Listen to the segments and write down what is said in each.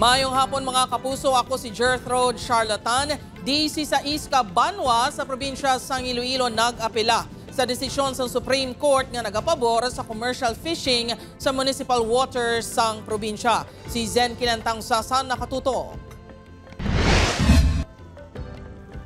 Mayong hapon mga kapuso, ako si Gertrude Charlatan, 16 Banwa sa probinsya sang Iloilo nag-apela sa desisyon sa Supreme Court nga nagapabor sa commercial fishing sa municipal waters sang probinsya. Si Zen Kilantang Sasan nakatuto.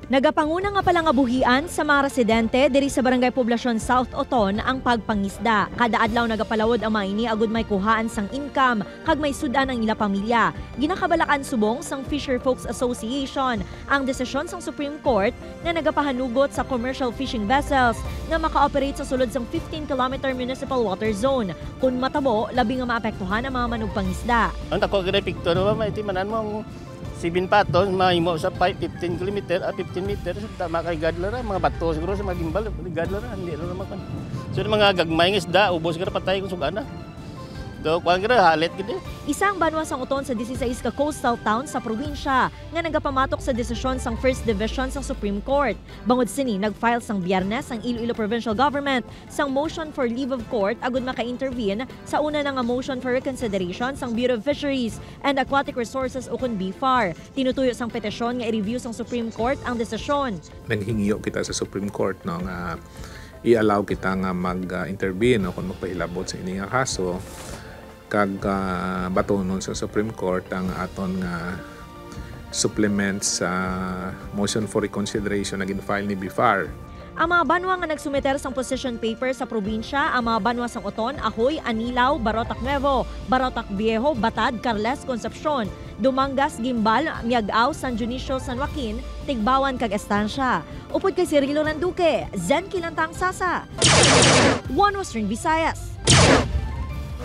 Nagapanguna nga pala nga buhian sa mga residente diri sa Barangay Poblacion South Oton ang pagpangisda. Kada adlaw nagapalawod ang mga ini agud may kuhaan sang income kag may sudan ang ila pamilya. Ginakabalakan subong sang Fisher Folks Association ang desisyon sang Supreme Court nga nagapahanugot sa commercial fishing vessels nga maka-operate sa sulod sang 15-kilometer municipal water zone. Kung matabo, labi nga maapektuhan ang mga manugpangisda. Ang tako gina picture ba iti manan mo 7 patos, mahimo sa pipe 15 km at 15 meters, tama kay gadlara, mga bato siguro sa mga gimbal, gadlara, hindi na naman. So mga gagmay ng isda, ubos ka na patay kung sugana. So kuwan ka halit gid. Isang banwa sang uton sa 16 ka coastal town sa probinsya nga nagapamatok sa desisyon sang First Division sang Supreme Court. Bangod sini nagfile sang Biyernes ang Iloilo Provincial Government sang motion for leave of court agud maka-intervene sa una nga motion for reconsideration sang Bureau of Fisheries and Aquatic Resources ukon BFAR. Tinutuyo sang petisyon nga i-review sang Supreme Court ang desisyon. Nanghingiyo kita sa Supreme Court no nga i-allow kita nga mag-intervene o kung magpahilabot sa ini nga kaso kag batonon sa Supreme Court ang aton nga supplement sa motion for reconsideration na gin-file ni BFAR. Ang mga banwa nga nagsumiter sang position paper sa probinsya, ang mga banwa sang Oton, Ahoy, Anilaw, Barotac Nuevo, Barotac Viejo, Batad, Carles, Concepcion, Dumangas, Gimbal, Miag-Aw, San Dionisio, San Joaquin, Tigbawan kag Estancia. Upod kay Cirilo Randuque, Zen Kilantang Sasa, One Western Visayas.